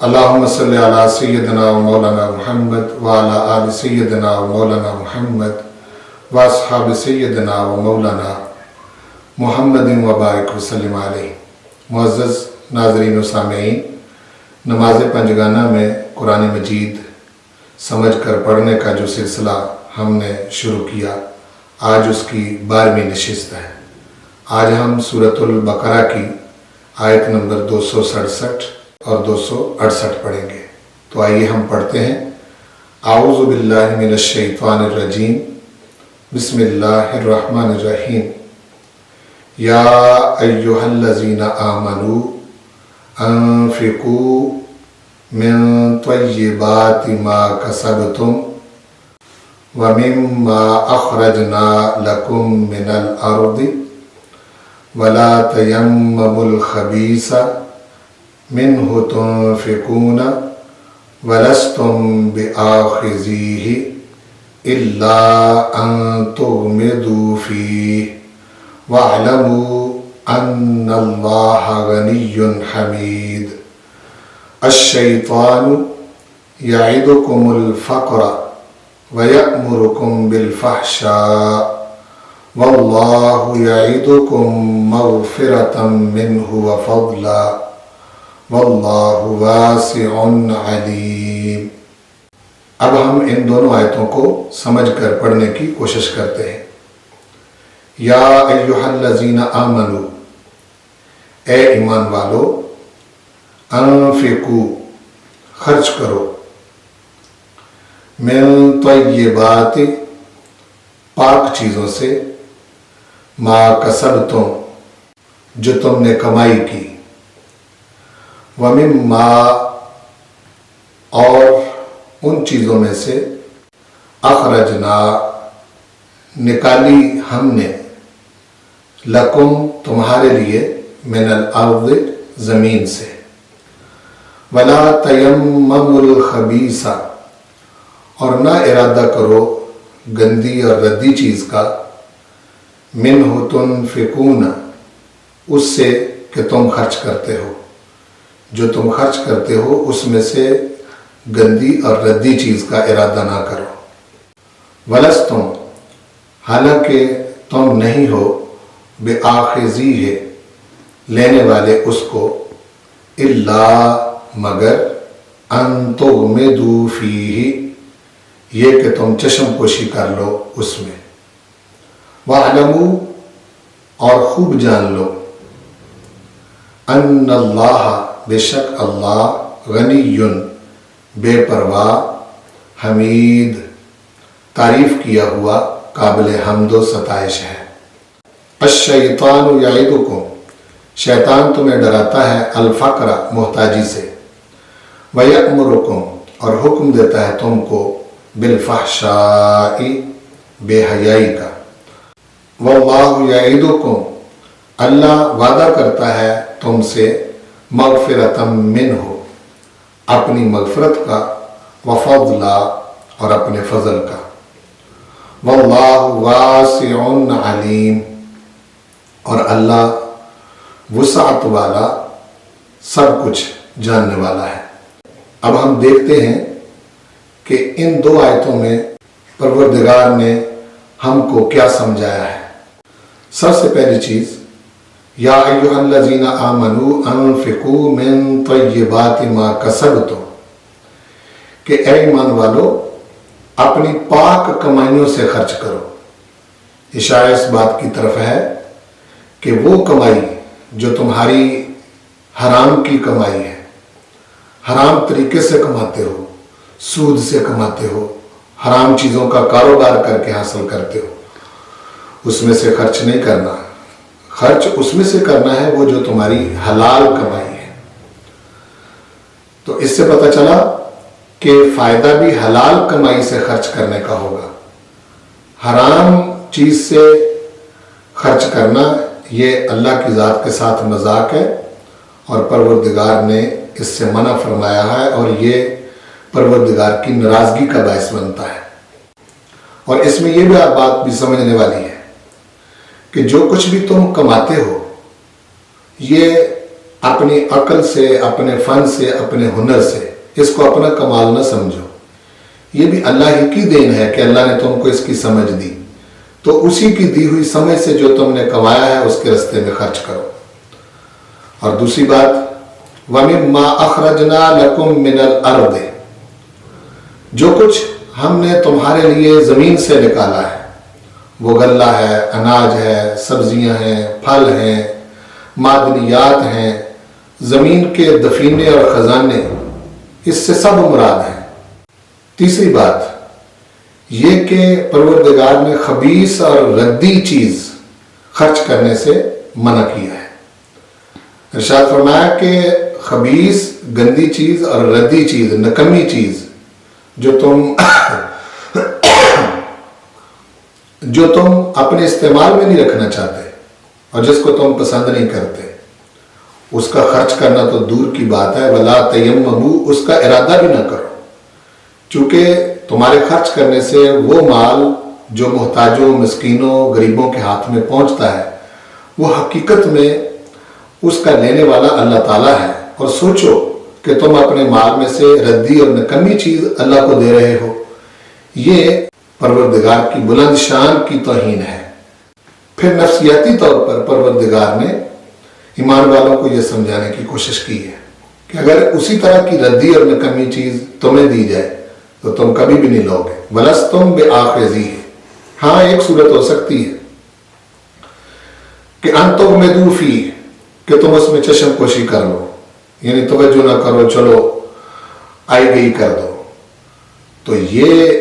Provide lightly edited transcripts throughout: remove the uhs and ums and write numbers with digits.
اللہم صلی علی سیدنا و مولانا محمد وعلی آل سیدنا و مولانا محمد واصحاب سیدنا و مولانا محمد وبارک وسلم علیہ۔ معزز ناظرین و سامعین، نماز پنجگانہ میں قرآن مجید سمجھ کر پڑھنے کا جو سلسلہ ہم نے شروع کیا، آج اس کی 12ویں نشست ہے۔ آج ہم سورۃ البقرہ کی آیت نمبر 267 اور 268 پڑھیں گے۔ تو آئیے ہم پڑھتے ہیں۔ اعوذ باللہ من الشیطان الرجیم، بسم اللہ الرحمن الرحیم۔ یا ایہا الذین آمنوا انفقوا من طیبات ما کسبتم ومما اخرجنا لکم من الارض ولا تیمموا الخبیث منہ تنفقون ولستم بآخذیہ الا ان تغمضوا فیہ واعلموا ان اللہ غنی حمید۔ الشیطان یعدکم الفقر ویأمرکم بالفحشاء واللہ یعدکم مغفرۃ منہ وفضلا واللہ واسع علیم۔ اب ہم ان دونوں آیتوں کو سمجھ کر پڑھنے کی کوشش کرتے ہیں۔ یا ایہا الذین آمنوا، اے ایمان والو، انفقوا، خرچ کرو، من طیبات، پاک چیزوں سے، ما کسبتم، جو تم نے کمائی کی، ومما، اور ان چیزوں میں سے، اخرجنا، نکالی ہم نے، لکم، تمہارے لیے، من الارض، زمین سے، ولا تیمموا الخبیث، اور نہ ارادہ کرو گندی اور ردی چیز کا، منہ تنفقون، اس سے کہ تم خرچ کرتے ہو، جو تم خرچ کرتے ہو اس میں سے گندی اور ردی چیز کا ارادہ نہ کرو۔ ولستم، حالانکہ تم نہیں ہو، بآخذیہ، لینے والے اس کو، الا، مگر، ان تغمضوا فیہ، یہ کہ تم چشم پوشی کر لو اس میں، واعلموا، اور خوب جان لو، ان اللہ، بے شک اللہ، غنی، بے پرواہ، حمید، تعریف کیا ہوا، قابل حمد و ستائش ہے۔ الشیطان یعدکم، شیطان تمہیں ڈراتا ہے، الفقر، محتاجی سے، ویأمرکم، اور حکم دیتا ہے تم کو، بالفحشاء، بے حیائی کا، واللہ یعدکم، اللہ وعدہ کرتا ہے تم سے، مغفرۃ منہ، اپنی مغفرت کا، وفضلا، اور اپنے فضل کا، واللہ واسع علیم، اور اللہ وسعت والا، سب کچھ جاننے والا ہے۔ اب ہم دیکھتے ہیں کہ ان دو آیتوں میں پروردگار نے ہم کو کیا سمجھایا ہے۔ سب سے پہلی چیز، یا ایہا الذین آمنوا انفقوا من طیبات ما کسبتم، کہ اے ایمان والو، اپنی پاک کمائیوں سے خرچ کرو۔ اشارہ اس بات کی طرف ہے کہ وہ کمائی جو تمہاری حرام کی کمائی ہے، حرام طریقے سے کماتے ہو، سود سے کماتے ہو، حرام چیزوں کا کاروبار کر کے حاصل کرتے ہو، اس میں سے خرچ نہیں کرنا۔ خرچ اس میں سے کرنا ہے وہ جو تمہاری حلال کمائی ہے۔ تو اس سے پتہ چلا کہ فائدہ بھی حلال کمائی سے خرچ کرنے کا ہوگا۔ حرام چیز سے خرچ کرنا یہ اللہ کی ذات کے ساتھ مذاق ہے، اور پروردگار نے اس سے منع فرمایا ہے، اور یہ پروردگار کی ناراضگی کا باعث بنتا ہے۔ اور اس میں یہ بھی بات بھی سمجھنے والی ہے کہ جو کچھ بھی تم کماتے ہو، یہ اپنی عقل سے، اپنے فن سے، اپنے ہنر سے اس کو اپنا کمال نہ سمجھو، یہ بھی اللہ ہی کی دین ہے کہ اللہ نے تم کو اس کی سمجھ دی، تو اسی کی دی ہوئی سمجھ سے جو تم نے کمایا ہے اس کے راستے میں خرچ کرو۔ اور دوسری بات، وَمِمَّا أَخْرَجْنَا لَكُم مِّنَ الْأَرْضِ، جو کچھ ہم نے تمہارے لیے زمین سے نکالا ہے، وہ غلہ ہے، اناج ہے، سبزیاں ہیں، پھل ہیں، معدنیات ہیں، زمین کے دفینے اور خزانے، اس سے سب مراد ہیں۔ تیسری بات یہ کہ پروردگار نے خبیث اور ردی چیز خرچ کرنے سے منع کیا ہے۔ ارشاد فرمایا کہ خبیث، گندی چیز اور ردی چیز، نکمی چیز جو تم اپنے استعمال میں نہیں رکھنا چاہتے اور جس کو تم پسند نہیں کرتے، اس کا خرچ کرنا تو دور کی بات ہے، وَلَا تَيَمَّمُوا، اس کا ارادہ بھی نہ کرو، چونکہ تمہارے خرچ کرنے سے وہ مال جو محتاجوں، مسکینوں، غریبوں کے ہاتھ میں پہنچتا ہے، وہ حقیقت میں اس کا لینے والا اللہ تعالیٰ ہے، اور سوچو کہ تم اپنے مال میں سے ردی اور نکمی چیز اللہ کو دے رہے ہو، یہ پروردگار کی بلند شان کی توہین ہے۔ پھر نفسیاتی طور پر پروردگار نے ایمان والوں کو یہ سمجھانے کی کوشش کی ہے کہ اگر اسی طرح کی ردی اور نکمی چیز تمہیں دی جائے تو تم کبھی بھی نہیں لوگے، وَلَسْتُمْ بِآخِذِيهِ۔ ہاں ایک صورت ہو سکتی ہے کہ أَن تُغْمِضُوا فِيهِ، کہ تم اس میں چشم پوشی کر لو، یعنی توجہ نہ کرو، چلو آئی گئی کر دو، تو یہ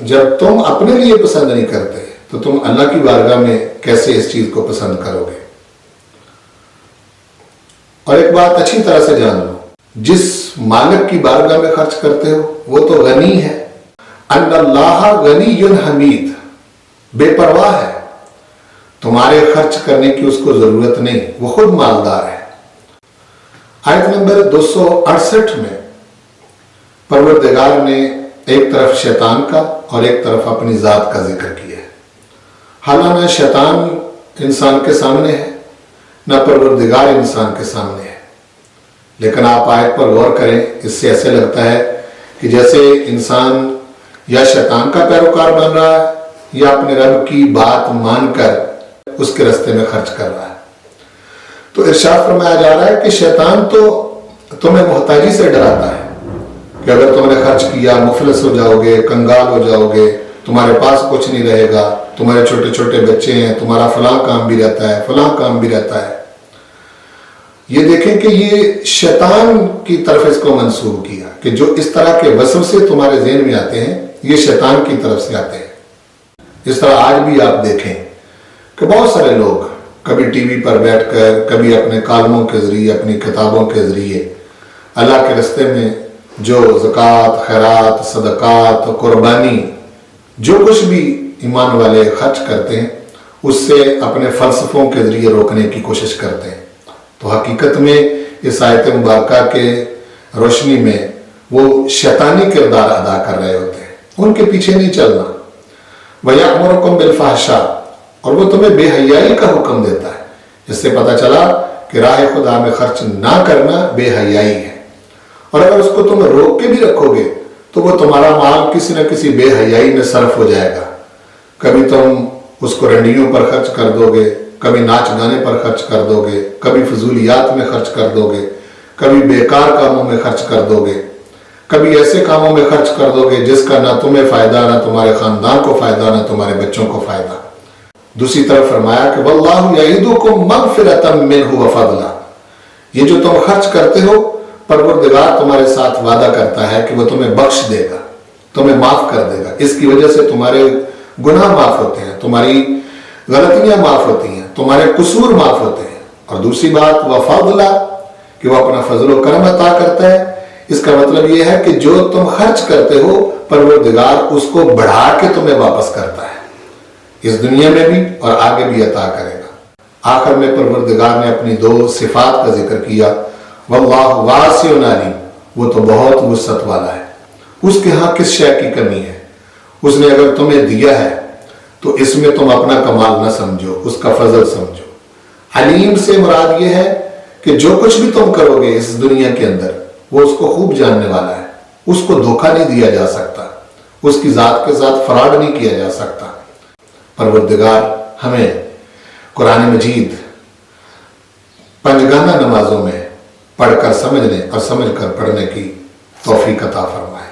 جب تم اپنے لیے پسند نہیں کرتے تو تم اللہ کی بارگاہ میں کیسے اس چیز کو پسند کرو گے؟ اور ایک بات اچھی طرح سے جان لو، جس مالک کی بارگاہ میں خرچ کرتے ہو وہ تو غنی ہے، ان اللہ غنی حمید، بے پرواہ ہے، تمہارے خرچ کرنے کی اس کو ضرورت نہیں، وہ خود مالدار ہے۔ آیت نمبر 268 میں پروردگار نے ایک طرف شیطان کا اور ایک طرف اپنی ذات کا ذکر کیا ہے۔ حالانہ شیطان انسان کے سامنے ہے، نہ پروردگار انسان کے سامنے ہے، لیکن آپ آیت پر غور کریں، اس سے ایسے لگتا ہے کہ جیسے انسان یا شیطان کا پیروکار بن رہا ہے یا اپنے رب کی بات مان کر اس کے راستے میں خرچ کر رہا ہے۔ تو ارشاد فرمایا جا رہا ہے کہ شیطان تو تمہیں محتاجی سے ڈراتا ہے کہ اگر تم نے خرچ کیا مفلس ہو جاؤ گے، کنگال ہو جاؤ گے، تمہارے پاس کچھ نہیں رہے گا، تمہارے چھوٹے چھوٹے بچے ہیں، تمہارا فلاں کام بھی رہتا ہے، فلاں کام بھی رہتا ہے۔ یہ دیکھیں کہ یہ شیطان کی طرف اس کو منسوب کیا کہ جو اس طرح کے وسوسے تمہارے ذہن میں آتے ہیں یہ شیطان کی طرف سے آتے ہیں۔ اس طرح آج بھی آپ دیکھیں کہ بہت سارے لوگ کبھی ٹی وی پر بیٹھ کر، کبھی اپنے کالموں کے ذریعے، اپنی کتابوں کے ذریعے اللہ کے راستے میں جو زکوٰۃ، خیرات، صدقات، قربانی، جو کچھ بھی ایمان والے خرچ کرتے ہیں اس سے اپنے فلسفوں کے ذریعے روکنے کی کوشش کرتے ہیں۔ تو حقیقت میں اس آیت مبارکہ کے روشنی میں وہ شیطانی کردار ادا کر رہے ہوتے ہیں، ان کے پیچھے نہیں چلنا۔ وَيَأْمُرُكُمْ بِالْفَحْشَاءِ، اور وہ تمہیں بے حیائی کا حکم دیتا ہے۔ اس سے پتہ چلا کہ راہ خدا میں خرچ نہ کرنا بے حیائی ہے، اور اگر اس کو تم روک کے بھی رکھو گے تو وہ تمہارا مال کسی نہ کسی بے حیائی میں صرف ہو جائے گا۔ کبھی تم اس کو رنڈیوں پر خرچ کر دو گے، کبھی ناچ گانے پر خرچ کر دو گے، کبھی فضولیات میں خرچ کر دو گے، کبھی بیکار کاموں میں خرچ کر دو گے، کبھی ایسے کاموں میں خرچ کر دو گے جس کا نہ تمہیں فائدہ، نہ تمہارے خاندان کو فائدہ، نہ تمہارے بچوں کو فائدہ۔ دوسری طرف فرمایا کہ وَاللَّهُ يَعِدُكُمْ مَغْفِرَةً مِّنْهُ وَفَضْلًا، یہ جو تم خرچ کرتے ہو پروردگار تمہارے ساتھ وعدہ کرتا ہے کہ وہ تمہیں بخش دے گا، تمہیں معاف کر دے گا، اس کی وجہ سے تمہارے گناہ معاف ہوتے ہیں، تمہاری غلطیاں معاف ہوتی ہیں، تمہارے قصور معاف ہوتے ہیں۔ اور دوسری بات وَفَضْلًا، کہ وہ اپنا فضل و کرم عطا کرتا ہے۔ اس کا مطلب یہ ہے کہ جو تم خرچ کرتے ہو پروردگار اس کو بڑھا کے تمہیں واپس کرتا ہے، اس دنیا میں بھی اور آگے بھی عطا کرے گا۔ آخر میں پروردگار نے اپنی دو صفات کا ذکر کیا، واللہ واسع علیم، وہ تو بہت وسعت والا ہے، اس کے ہاں کس شے کی کمی ہے؟ اس نے اگر تمہیں دیا ہے تو اس میں تم اپنا کمال نہ سمجھو، اس کا فضل سمجھو۔ علیم سے مراد یہ ہے کہ جو کچھ بھی تم کرو گے اس دنیا کے اندر وہ اس کو خوب جاننے والا ہے، اس کو دھوکہ نہیں دیا جا سکتا، اس کی ذات کے ساتھ فراڈ نہیں کیا جا سکتا۔ پروردگار ہمیں قرآن مجید پنجگانہ نمازوں میں پڑھ کر سمجھنے اور سمجھ کر پڑھنے کی توفیق عطا فرمائے۔